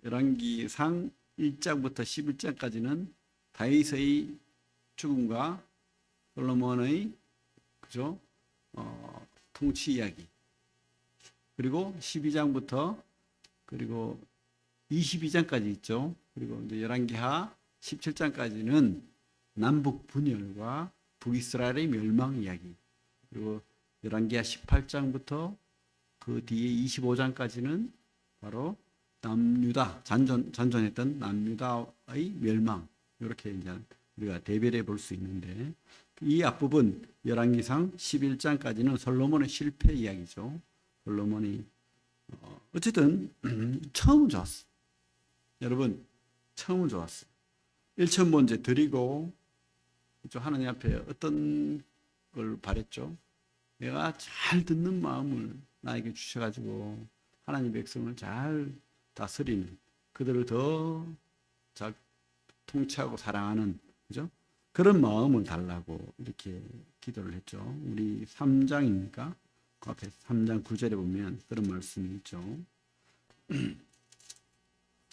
열왕기상 1장부터 11장까지는 다윗의 죽음과 솔로몬의 그죠? 통치 이야기. 그리고 12장부터 그리고 22장까지 있죠. 그리고 이제 열왕기하 17장까지는 남북 분열과 북이스라엘의 멸망 이야기. 그리고 열왕기하 18장부터 그 뒤에 25장까지는 바로 남유다 잔존했던 남유다의 멸망. 이렇게 이제 우리가 대별해 볼 수 있는데 이 앞부분 열왕기상 11장까지는 솔로몬의 실패 이야기죠. 솔로몬이 어쨌든 처음은 좋았어. 여러분 처음은 좋았어. 1천 번째 드리고 하나님 앞에 어떤 걸 바랬죠? 내가 잘 듣는 마음을 나에게 주셔가지고 하나님 백성을 잘 다스리는 그들을 더 잘 통치하고 사랑하는 그죠? 그런 마음을 달라고 이렇게 기도를 했죠. 우리 3장입니까? 그 앞에 3장 9절에 보면 그런 말씀이 있죠. 3장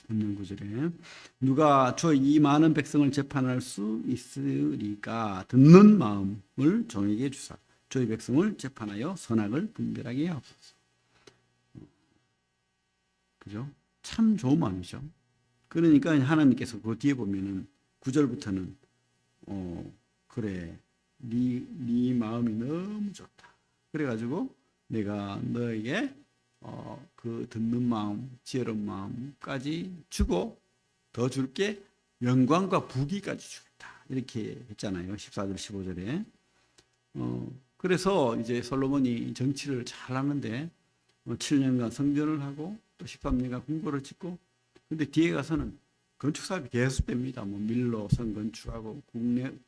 9절에 누가 저 이 많은 백성을 재판할 수 있으리까 듣는 마음을 종에게 주사 저희 백성을 재판하여 선악을 분별하게 하옵소서. 그죠? 참 좋은 마음이죠. 그러니까 하나님께서 그 뒤에 보면은 9절부터는 그래 네 마음이 너무 좋다. 그래가지고 내가 너에게 그 듣는 마음, 지혜로운 마음까지 주고 더 줄게 영광과 부귀까지 주겠다. 이렇게 했잖아요. 14절, 15절에. 그래서 이제 솔로몬이 정치를 잘 하는데 7년간 성전을 하고 또 13년간 궁궐을 짓고 근데 뒤에 가서는 건축 사업이 계속됩니다. 밀로 성 건축하고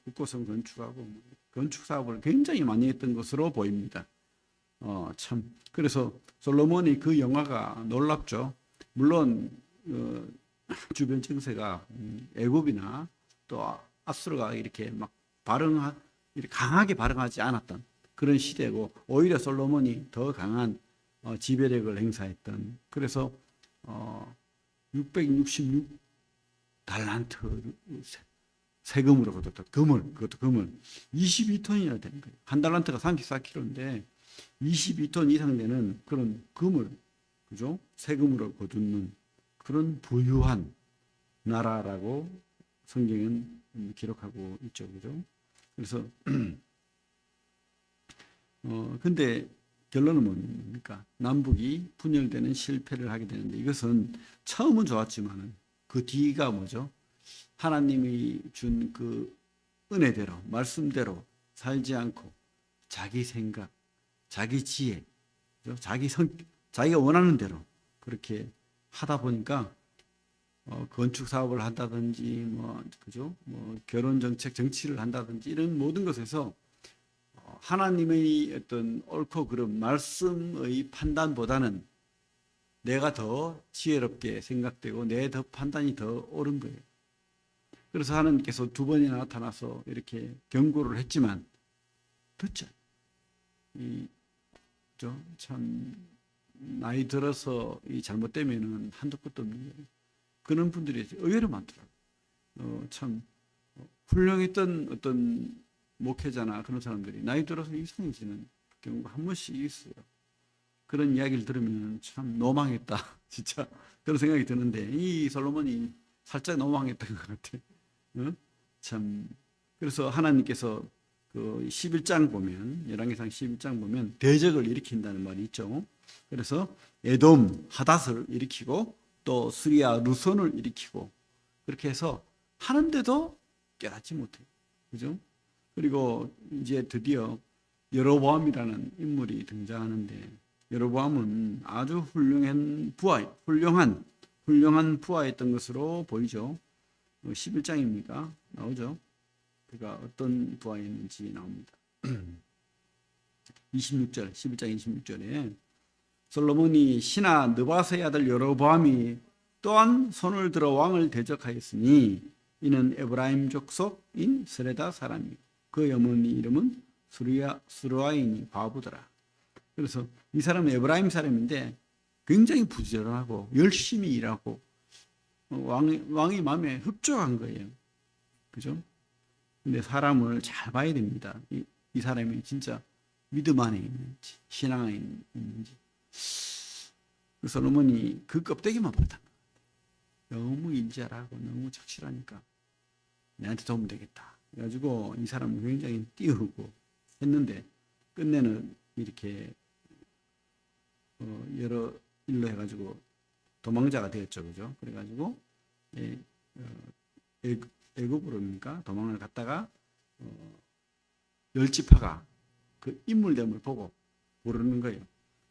국고성 건축하고 건축 사업을 굉장히 많이 했던 것으로 보입니다. 참 그래서 솔로몬이 그 영화가 놀랍죠. 물론 주변 정세가 애굽이나 또 아수르가 이렇게 막 이렇게 강하게 발흥하지 않았던 그런 시대고 오히려 솔로몬이 더 강한 지배력을 행사했던 그래서 666 달란트 세금으로 거뒀던 그것도 금을 22톤이나 되는 거예요. 한 달란트가 34kg인데 22톤 이상 되는 그런 금을 그죠? 세금으로 거두는 그런 부유한 나라라고 성경은 기록하고 있죠. 그죠? 그래서 근데 결론은 뭡니까? 남북이 분열되는 실패를 하게 되는데 이것은 처음은 좋았지만은 그 뒤가 뭐죠? 하나님이 준 그 은혜대로 말씀대로 살지 않고 자기 생각, 자기 지혜, 자기가 원하는 대로 그렇게 하다 보니까 건축 사업을 한다든지 그죠? 결혼 정책, 정치를 한다든지 이런 모든 것에서 하나님의 어떤 옳고 그름 말씀의 판단보다는 내가 더 지혜롭게 생각되고 내 더 판단이 더 옳은 거예요. 그래서 하나님께서 두 번이나 나타나서 이렇게 경고를 했지만 듣죠. 참 나이 들어서 이 잘못되면은 한도 끝도 없는 거예요. 그런 분들이 의외로 많더라고요. 참 훌륭했던 어떤 목회자나 그런 사람들이 나이 들어서 이상해지는 경우가 한 번씩 있어요. 그런 이야기를 들으면 참 노망했다. 진짜 그런 생각이 드는데 이 솔로몬이 살짝 노망했던 것 같아. 참 그래서 하나님께서 그 11장 보면 열왕기상 11장 보면 대적을 일으킨다는 말이 있죠. 그래서 에돔 하닷을 일으키고 또 스리아 루손을 일으키고 그렇게 해서 하는데도 깨닫지 못해요. 그죠? 그리고 이제 드디어 여로보암이라는 인물이 등장하는데 여로보암은 아주 훌륭한 부하였던 것으로 보이죠. 11장입니까? 나오죠. 그가 어떤 부하였는지 나옵니다. 26절, 11장 26절에 솔로몬이 신하 느바스의 아들 여로보암이 또한 손을 들어 왕을 대적하였으니 이는 에브라임 족속인 스레다 사람이고 그 어머니 이름은 스루아인이 과부더라. 그래서 이 사람은 에브라임 사람인데 굉장히 부지런하고 열심히 일하고 왕이 마음에 흡족한 거예요. 그죠? 근데 사람을 잘 봐야 됩니다. 이 사람이 진짜 믿음 안에 있는지, 신앙 안에 있는지. 그 솔로몬이 그 껍데기만 봤다. 너무 인자하고 너무 착실하니까 내한테 도움 되겠다. 그래가지고 이 사람은 굉장히 띄우고 했는데 끝내는 이렇게 여러 일로 해가지고 도망자가 되었죠, 그죠? 그래가지고 애굽으로니까 도망을 갔다가 열지파가 그 인물됨을 보고 부르는 거예요.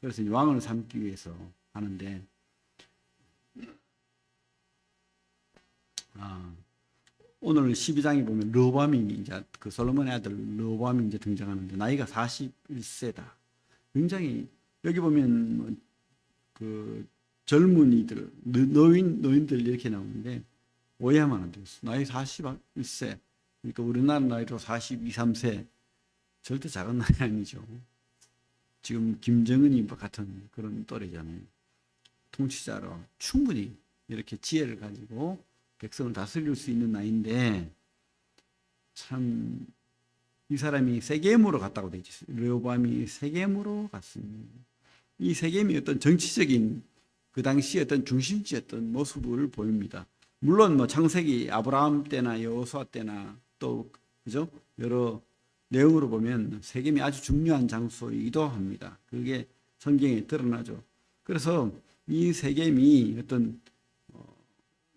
그래서 왕을 삼기 위해서 하는데 오늘 12장에 보면 르호보암이 이제 그 솔로몬의 아들 르호보암이 이제 등장하는데 나이가 41세다. 굉장히 여기 보면 그 젊은이들, 노인들 이렇게 나오는데 오해하면 안 되겠어. 나이 41세. 그러니까 우리나라 나이로 42, 3세. 절대 작은 나이 아니죠. 지금 김정은이 같은 그런 또래잖아요. 통치자로 충분히 이렇게 지혜를 가지고 백성을 다스릴 수 있는 나이인데 참 이 사람이 세겜으로 갔다고 되어 있어요. 르호보암이 세겜으로 갔습니다. 이 세겜이 어떤 정치적인 그 당시 어떤 중심지였던 모습을 보입니다. 물론 뭐 창세기 아브라함 때나 여호수아 때나 또 그죠 여러 내용으로 보면 세겜이 아주 중요한 장소이기도 합니다. 그게 성경에 드러나죠. 그래서 이 세겜이 어떤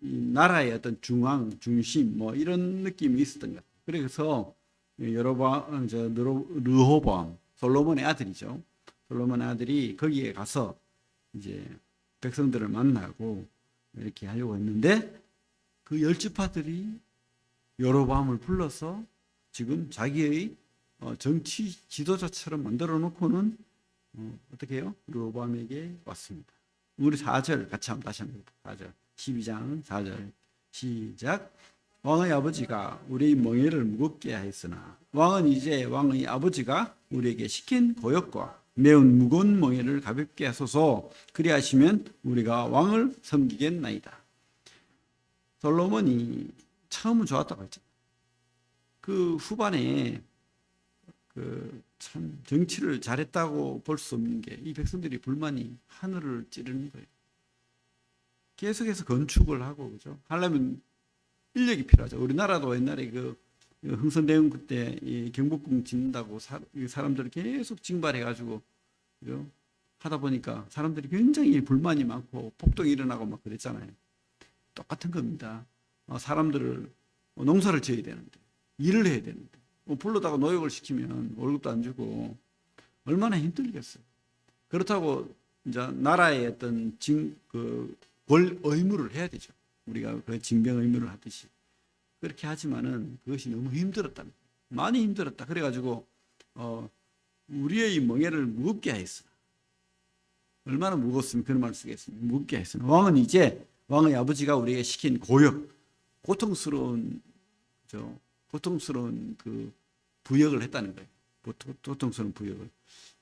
이 나라의 어떤 중앙 중심 뭐 이런 느낌이 있었던 것 같아요. 그래서 르호보암 솔로몬의 아들이죠. 솔로몬의 아들이 거기에 가서 이제 백성들을 만나고 이렇게 하려고 했는데 그 열지파들이 여로보암을 불러서 지금 자기의 정치 지도자처럼 만들어 놓고는 어떻게 해요? 르호보암에게 왔습니다. 우리 4절 같이 한번 다시 한번 4절 12장 4절 시작. 왕의 아버지가 우리의 멍에를 무겁게 하였으나 왕은 이제 왕의 아버지가 우리에게 시킨 고역과 매운 무거운 멍에를 가볍게 하소서. 그리하시면 우리가 왕을 섬기겠나이다. 솔로몬이 처음은 좋았다고 했죠. 그 후반에 그 참 정치를 잘했다고 볼 수 없는 게 이 백성들이 불만이 하늘을 찌르는 거예요. 계속해서 건축을 하고 그죠. 하려면 인력이 필요하죠. 우리나라도 옛날에 그 흥선대원 그때 이 경복궁 짓는다고 사람들을 계속 징발해가지고 그죠? 하다 보니까 사람들이 굉장히 불만이 많고 폭동이 일어나고 막 그랬잖아요. 똑같은 겁니다. 사람들을 농사를 지어야 되는데 일을 해야 되는데 불러다가 노역을 시키면 월급도 안 주고 얼마나 힘들겠어요. 그렇다고 이제 나라의 어떤 의무를 해야 되죠. 우리가 그 징병 의무를 하듯이 그렇게 하지만은 그것이 너무 힘들었다. 많이 힘들었다. 그래가지고 우리의 멍에를 무겁게 하였으나 얼마나 무겁으면 그런 말을 쓰겠습니까? 무겁게 하였으나 왕은 이제 왕의 아버지가 우리에게 시킨 고역, 고통스러운 그 부역을 했다는 거예요. 고통스러운 부역을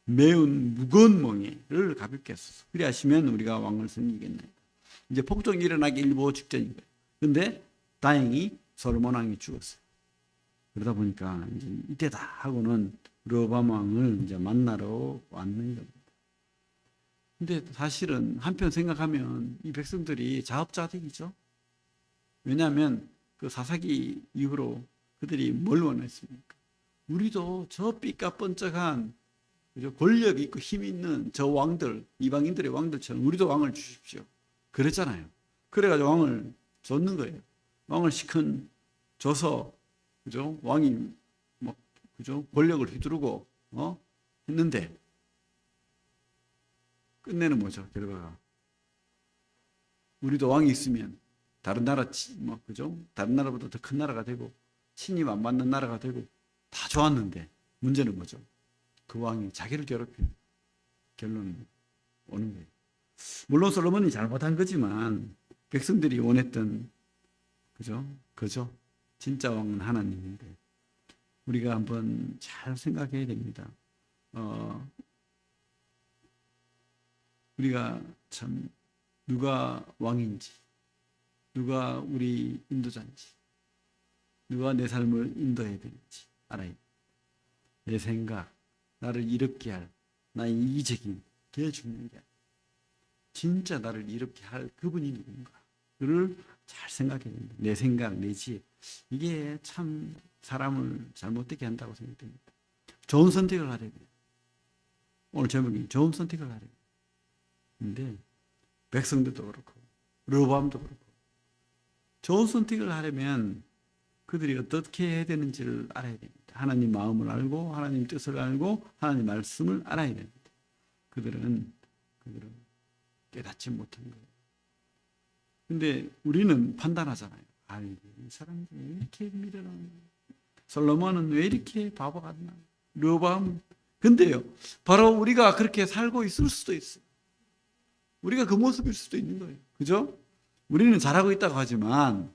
매운 무거운 멍에를 가볍게 했소서. 그리하시면 우리가 왕을 섬기겠나이다. 이제 폭동이 일어나기 일보 직전인 거예요. 근데 다행히 솔로몬 왕이 죽었어요. 그러다 보니까 이제 이때다 하고는 르호보암 왕을 이제 만나러 왔는 겁니다. 근데 사실은 한편 생각하면 이 백성들이 자업자득이죠. 왜냐하면 그 사사기 이후로 그들이 뭘 원했습니까? 우리도 저 삐까뻔쩍한 권력 있고 힘 있는 저 왕들, 이방인들의 왕들처럼 우리도 왕을 주십시오. 그랬잖아요. 그래가지고 왕을 줬는 거예요. 왕을 줘서, 그죠? 왕이 막, 그죠? 권력을 휘두르고, 했는데, 끝내는 뭐죠? 결과가. 우리도 왕이 있으면 다른 나라, 그죠? 다른 나라보다 더 큰 나라가 되고, 신임 안 받는 나라가 되고, 다 좋았는데, 문제는 뭐죠? 그 왕이 자기를 괴롭히는 결론은 오는 거예요. 물론 솔로몬이 잘못한 거지만 백성들이 원했던 그죠? 진짜 왕은 하나님인데 우리가 한번 잘 생각해야 됩니다. 우리가 참 누가 왕인지 누가 우리 인도자인지, 누가 내 삶을 인도해야 되는지 알아야 돼. 내 생각, 나를 이롭게 할 나의 이기적인 게 중요한 게 아니야. 진짜 나를 이롭게 할 그분이 누군가 그를 잘 생각해야 된다. 내 생각, 내 지혜, 이게 참 사람을 잘못되게 한다고 생각됩니다. 좋은 선택을 하려면, 오늘 제목이 좋은 선택을 하려면, 근데 백성들도 그렇고 르호보암도 그렇고 좋은 선택을 하려면 그들이 어떻게 해야 되는지를 알아야 됩니다. 하나님 마음을 알고 하나님 뜻을 알고 하나님 말씀을 알아야 됩니다. 그들은 깨닫지 못한 거예요. 근데 우리는 판단하잖아요. 아이고, 이 사람들이 왜 이렇게 미련하나? 솔로몬은 왜 이렇게 바보 같나? 르호보암. 근데요, 바로 우리가 그렇게 살고 있을 수도 있어요. 우리가 그 모습일 수도 있는 거예요. 그죠? 우리는 잘하고 있다고 하지만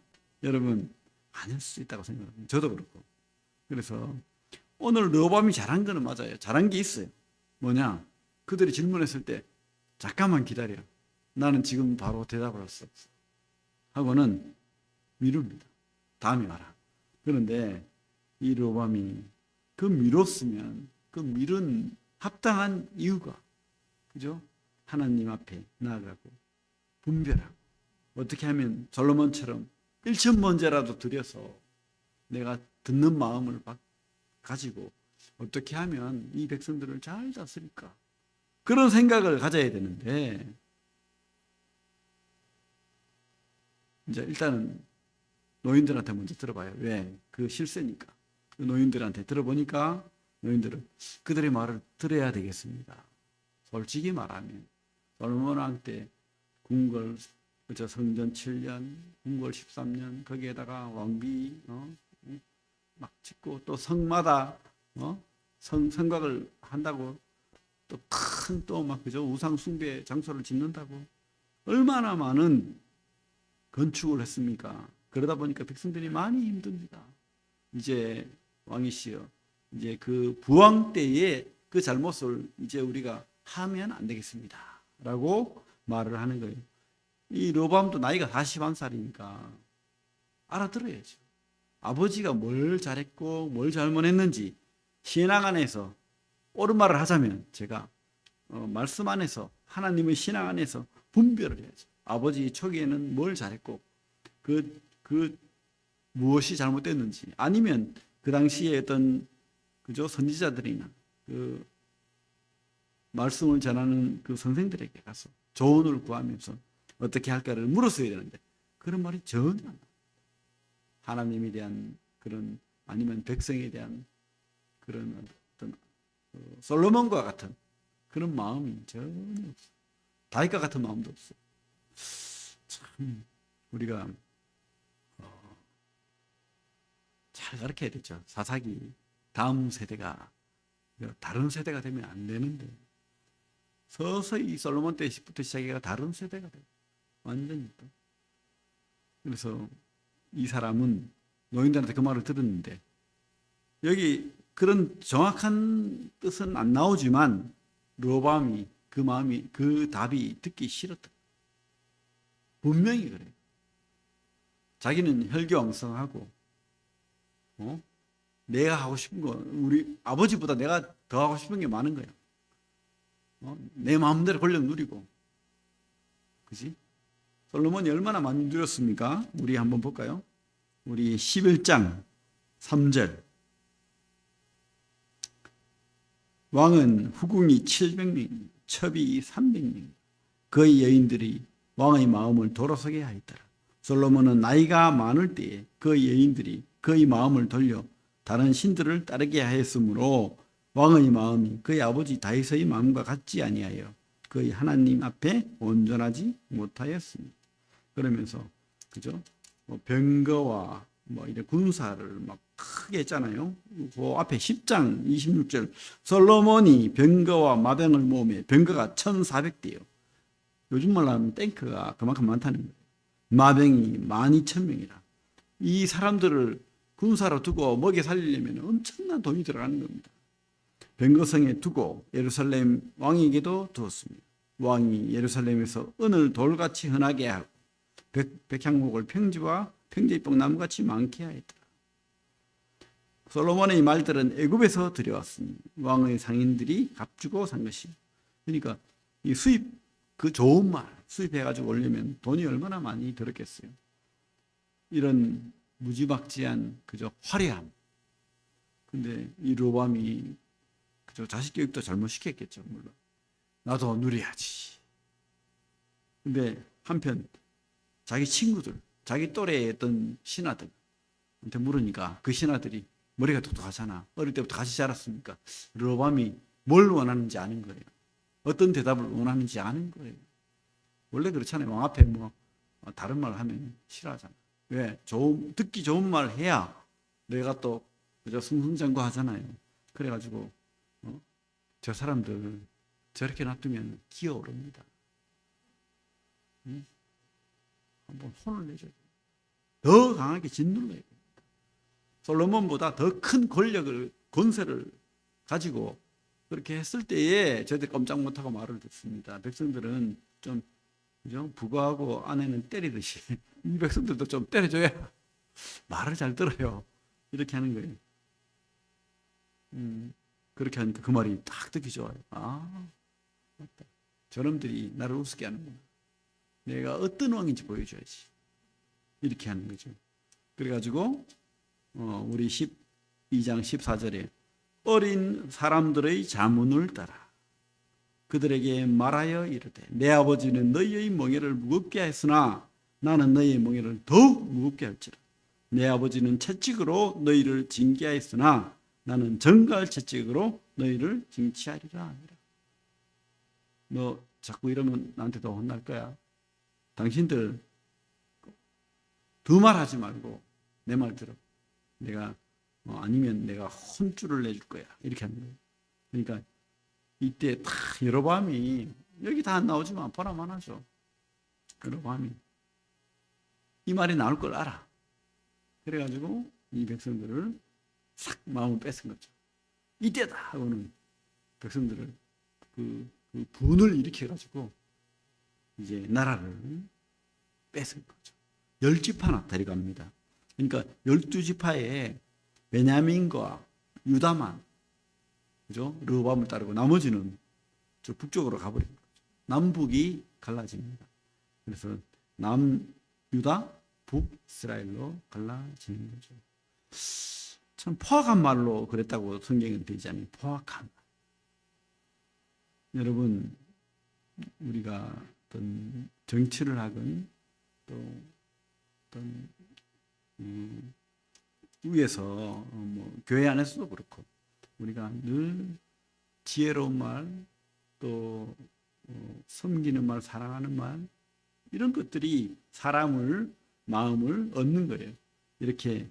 여러분 아닐 수 있다고 생각합니다. 저도 그렇고. 그래서 오늘 르호보암이 잘한 거는 맞아요. 잘한 게 있어요. 뭐냐? 그들이 질문했을 때 잠깐만 기다려. 나는 지금 바로 대답을 할 수 없어. 하고는 미룹니다. 다음에 와라. 그런데 이 르호보암이 그 미뤘으면 그 미룬 합당한 이유가, 그죠? 하나님 앞에 나아가고 분별하고 어떻게 하면 솔로몬처럼 1,000번째라도 드려서 내가 듣는 마음을 가지고 어떻게 하면 이 백성들을 잘 다스릴까? 그런 생각을 가져야 되는데, 이제 일단은 노인들한테 먼저 들어봐요. 왜? 그 실세니까. 그 노인들한테 들어보니까 노인들은 그들의 말을 들어야 되겠습니다. 솔직히 말하면 솔로몬 왕 때 궁궐 성전 7년, 궁궐 13년, 거기에다가 왕비 막 짓고 또 성마다 성곽을 한다고 또 큰 또 막 그죠 우상 숭배 장소를 짓는다고 얼마나 많은 건축을 했습니까? 그러다 보니까 백성들이 많이 힘듭니다. 이제 왕이시여, 이제 그 부왕 때의 그 잘못을 이제 우리가 하면 안 되겠습니다.라고 말을 하는 거예요. 이 르호보암도 나이가 41살이니까 알아들어야죠. 아버지가 뭘 잘했고 뭘 잘못했는지 신앙 안에서 옳은 말을 하자면 제가 말씀 안에서 하나님의 신앙 안에서 분별을 해야죠. 아버지 초기에는 뭘 잘했고 그 무엇이 잘못됐는지, 아니면 그 당시에 어떤 그죠 선지자들이나 그 말씀을 전하는 그 선생들에게 가서 조언을 구하면서 어떻게 할까를 물었어야 되는데 그런 말이 전혀 안 나와요. 하나님에 대한 그런, 아니면 백성에 대한 그런 어떤 솔로몬과 같은 그런 마음이 전혀 없어요. 다윗과 같은 마음도 없어요. 참 우리가 잘 가르쳐야 되죠. 사사기 다음 세대가 다른 세대가 되면 안 되는데 서서히 솔로몬 때부터 시작해가 다른 세대가 돼요. 완전히 또. 그래서 이 사람은 노인들한테 그 말을 들었는데 여기 그런 정확한 뜻은 안 나오지만 르호보암이 그 마음이 그 답이 듣기 싫었다. 분명히 그래요. 자기는 혈기왕성하고 내가 하고 싶은 거, 우리 아버지보다 내가 더 하고 싶은 게 많은 거야. 내 마음대로 권력 누리고, 그지? 솔로몬이 얼마나 많이 누렸습니까? 우리 한번 볼까요? 우리 11장 3절. 왕은 후궁이 700명, 첩이 300명. 그의 여인들이 왕의 마음을 돌아서게 하였더라. 솔로몬은 나이가 많을 때에 그의 여인들이 그의 마음을 돌려 다른 신들을 따르게 하였으므로 왕의 마음이 그의 아버지 다윗의 마음과 같지 아니하여 그의 하나님 앞에 온전하지 못하였습니다. 그러면서 그죠? 병거와 이런 군사를 막 크게 했잖아요. 그 앞에 10장 26절 솔로몬이 병거와 마병을 모으며 병거가 1,400대요. 요즘 말로 하면 탱크가 그만큼 많다는 거예요. 마병이 12,000명이라. 이 사람들을 군사로 두고 먹여 살리려면 엄청난 돈이 들어가는 겁니다. 병거성에 두고 예루살렘 왕에게도 두었습니다. 왕이 예루살렘에서 은을 돌같이 흔하게 하고 백향목을 평지와 평지잎 나무같이 많게 하였다. 솔로몬의 말들은 애굽에서 들여왔으니 왕의 상인들이 값주고 산 것이. 그러니까 이 수입 그 좋은 말 수입해가지고 올리면 돈이 얼마나 많이 들었겠어요. 이런 무지막지한 그저 화려함. 근데 이 르호보암이 그저 자식 교육도 잘못 시켰겠죠, 물론. 나도 누려야지. 근데 한편 자기 친구들, 자기 또래의 어떤 신하들한테 물으니까 그 신하들이 머리가 똑똑하잖아. 어릴 때부터 같이 자랐으니까 르호보암이 뭘 원하는지 아는 거예요. 어떤 대답을 원하는지 아는 거예요. 원래 그렇잖아요. 왕 앞에 뭐 다른 말 하면 싫어하잖아. 왜? 듣기 좋은 말 해야 내가 또 그저 승승장구하잖아요. 그래가지고 저 사람들 저렇게 놔두면 기어오릅니다. 한번 혼을 내줘야 돼요. 더 강하게 짓눌러야 돼요. 솔로몬보다 더 큰 권력을 권세를 가지고 그렇게 했을 때에 저희들 꼼짝 못하고 말을 듣습니다. 백성들은 좀 그죠? 부하고 아내는 때리듯이 이 백성들도 좀 때려줘야 말을 잘 들어요. 이렇게 하는 거예요. 그렇게 하니까 그 말이 딱 듣기 좋아요. 아, 맞다. 저놈들이 나를 우습게 하는구나. 내가 어떤 왕인지 보여줘야지. 이렇게 하는 거죠. 그래가지고 우리 12장 14절에 어린 사람들의 자문을 따라 그들에게 말하여 이르되 내 아버지는 너희의 멍에를 무겁게 하였으나 나는 너희의 멍에를 더욱 무겁게 할지라. 내 아버지는 채찍으로 너희를 징계하였으나 나는 정갈 채찍으로 너희를 징치하리라 하니라. 너 자꾸 이러면 나한테도 혼날 거야. 당신들 두 말 하지 말고 내 말 들어. 내가 아니면 내가 혼쭐을 내줄 거야. 이렇게 하는 거예요. 그러니까 이때 다 여로보암이 여기 다 안 나오지만 보라만 하죠. 여로보암이 이 말이 나올 걸 알아. 그래가지고 이 백성들을 싹 마음을 뺏은 거죠. 이때다 하고는 백성들을 그 분을 일으켜가지고 이제 나라를 뺏은 거죠. 10지파나 데려갑니다. 그러니까 12지파에 베냐민과 유다만 그죠? 르호보암을 따르고 나머지는 저 북쪽으로 가버린 거죠. 남북이 갈라집니다. 그래서 남유다, 북이스라엘로 갈라지는 거죠. 참 포악한 말로 그랬다고 성경은 되지 않아요. 포악한 말. 여러분 우리가 어떤 정치를 하건 또 어떤 위에서 뭐 교회 안에서도 그렇고 우리가 늘 지혜로운 말, 또 섬기는 말, 사랑하는 말 이런 것들이 사람을 마음을 얻는 거예요. 이렇게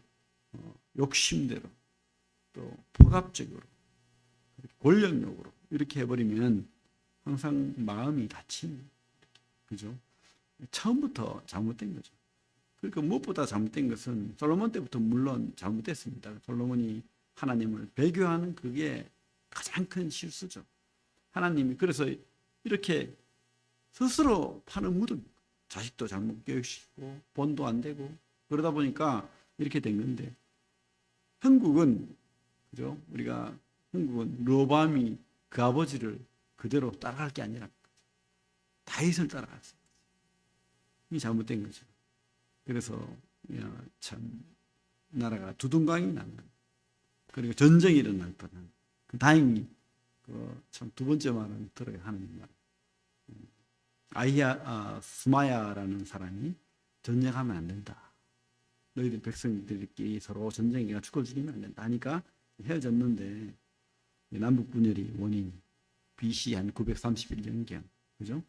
욕심대로 또 포갑적으로 권력욕으로 이렇게 해버리면 항상 마음이 다치는 그죠? 처음부터 잘못된 거죠. 그러니까 무엇보다 잘못된 것은 솔로몬 때부터 물론 잘못됐습니다. 솔로몬이 하나님을 배교하는 그게 가장 큰 실수죠. 하나님이 그래서 이렇게 스스로 파는 무덤, 자식도 잘못 교육시키고 본도 안 되고 그러다 보니까 이렇게 된 건데 한국은 그죠? 우리가 한국은 르호보암이 그 아버지를 그대로 따라갈 게 아니라 다윗을 따라갔어요. 이게 잘못된 거죠. 그래서 참 나라가 두둥강이 나는 그리고 전쟁이 일어날 뻔한 다행히 참 두 번째 말은 들어요. 하나님 말. 스마야라는 사람이 전쟁하면 안 된다. 너희들 백성들끼리 서로 전쟁이가 죽을 죽이면 안 된다 하니까 헤어졌는데 남북 분열이 원인 BC 한 931년경 그죠?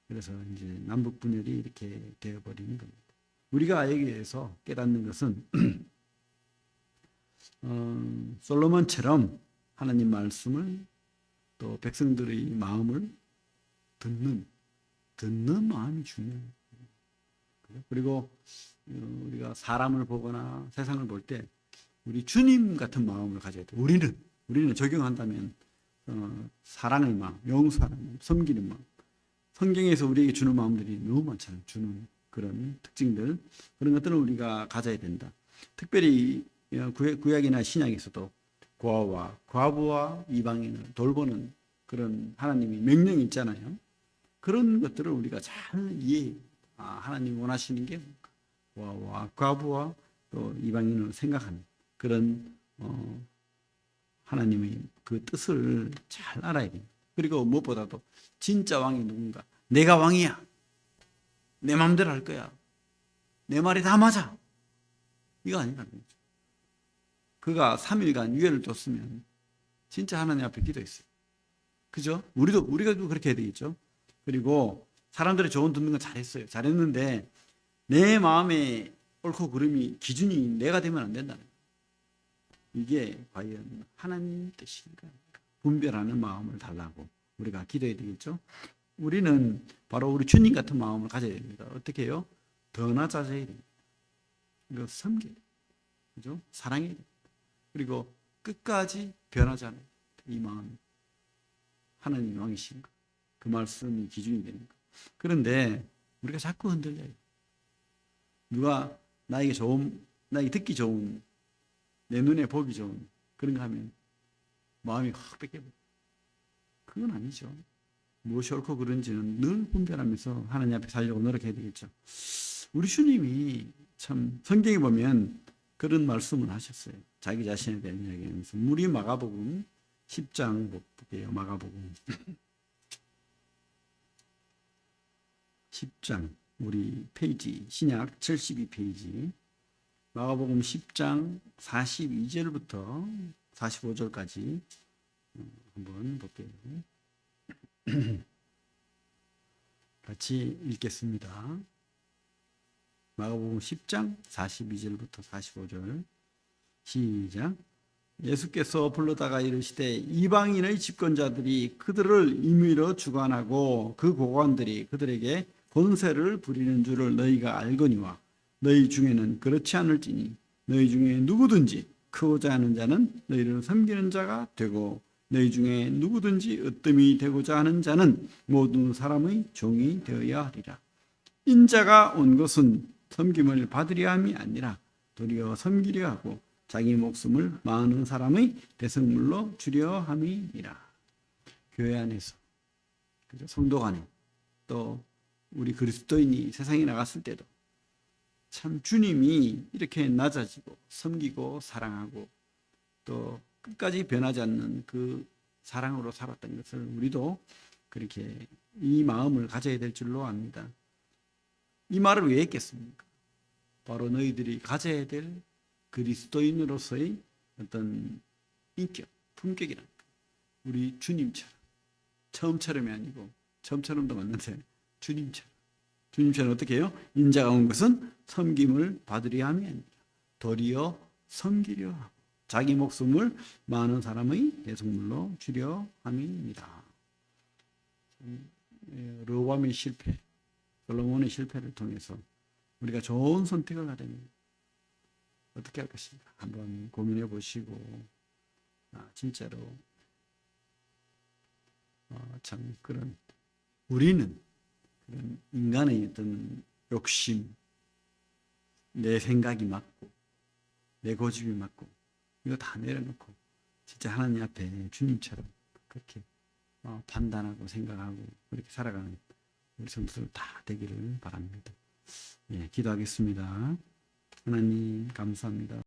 그래서 이제 남북 분열이 이렇게 되어버리는 겁니다. 우리가 여기에서 깨닫는 것은 솔로몬처럼 하나님 말씀을 또 백성들의 마음을 듣는 마음이 중요해요. 그리고 우리가 사람을 보거나 세상을 볼 때 우리 주님 같은 마음을 가져야 돼요. 우리는 적용한다면 사랑의 마음, 용서하는 마음, 섬기는 마음. 성경에서 우리에게 주는 마음들이 너무 많잖아요. 주는 그런 특징들, 그런 것들은 우리가 가져야 된다. 특별히 구약이나 신약에서도 고아와 과부와 이방인을 돌보는 그런 하나님의 명령이 있잖아요. 그런 것들을 우리가 잘 하나님이 원하시는 게 고아와 과부와 또 이방인을 생각하는 그런 하나님의 그 뜻을 잘 알아야 됩니다. 그리고 무엇보다도 진짜 왕이 누군가, 내가 왕이야, 내 마음대로 할 거야, 내 말이 다 맞아, 이거 아니라는 거죠. 그가 3일간 유예를 뒀으면 진짜 하나님 앞에 기도했어요. 그죠? 우리가 그렇게 해야 되겠죠. 그리고 사람들의 조언 듣는 건 잘했어요. 잘했는데 내 마음의 옳고 그름이 기준이 내가 되면 안 된다는 거예요. 이게 과연 하나님 뜻인가? 분별하는 마음을 달라고 우리가 기도해야 되겠죠. 우리는 바로 우리 주님 같은 마음을 가져야 됩니다. 어떻게 해요? 더 낮아져야 됩니다. 그리고 섬겨야 됩니다. 그죠? 사랑해야 됩니다. 그리고 끝까지 변하지 않아요. 이 마음, 하나님 왕이신 거, 그 말씀이 기준이 되는 거. 그런데 우리가 자꾸 흔들려요. 누가 나에게 듣기 좋은, 내 눈에 보기 좋은 그런 거 하면 마음이 확 뺏겨버려요. 그건 아니죠. 무엇이 옳고 그른지는 늘 분별하면서 하나님 앞에 살려고 노력해야 되겠죠. 우리 주님이 참 성경에 보면 그런 말씀을 하셨어요. 자기 자신에 대한 이야기하면서. 우리 마가복음 10장 볼게요. 마가복음 10장 우리 페이지 신약 72페이지 마가복음 10장 42절부터 45절까지 한번 볼게요. 같이 읽겠습니다. 마가복음 10장 42절부터 45절 시작. 예수께서 불러다가 이르시되 이방인의 집권자들이 그들을 임의로 주관하고 그 고관들이 그들에게 권세를 부리는 줄을 너희가 알거니와 너희 중에는 그렇지 않을지니 너희 중에 누구든지 크고자 하는 자는 너희를 섬기는 자가 되고 너희 중에 누구든지 으뜸이 되고자 하는 자는 모든 사람의 종이 되어야 하리라. 인자가 온 것은 섬김을 받으려 함이 아니라 도리어 섬기려 하고 자기 목숨을 많은 사람의 대성물로 주려 함이니라. 교회 안에서, 그죠? 성도 간에, 또 우리 그리스도인이 세상에 나갔을 때도 참 주님이 이렇게 낮아지고 섬기고 사랑하고 또 끝까지 변하지 않는 그 사랑으로 살았던 것을 우리도 그렇게 이 마음을 가져야 될 줄로 압니다. 이 말을 왜 했겠습니까? 바로 너희들이 가져야 될 그리스도인으로서의 어떤 인격, 품격이라는 거. 우리 주님처럼, 처음처럼이 아니고 처음처럼도 맞는데 주님처럼 어떻게 해요? 인자가 온 것은 섬김을 받으려 함이 아니라 도리어 섬기려 하고 자기 목숨을 많은 사람의 대속물로 주려 함이니라. 르호보암의 실패, 솔로몬의 실패를 통해서 우리가 좋은 선택을 하려면 어떻게 할 것인가 한번 고민해 보시고 진짜로 참 그런 우리는 그런 인간의 어떤 욕심, 내 생각이 맞고 내 고집이 맞고 이거 다 내려놓고 진짜 하나님 앞에 주님처럼 그렇게 판단하고 생각하고 그렇게 살아가는 우리 성도들 다 되기를 바랍니다. 예, 기도하겠습니다. 하나님 감사합니다.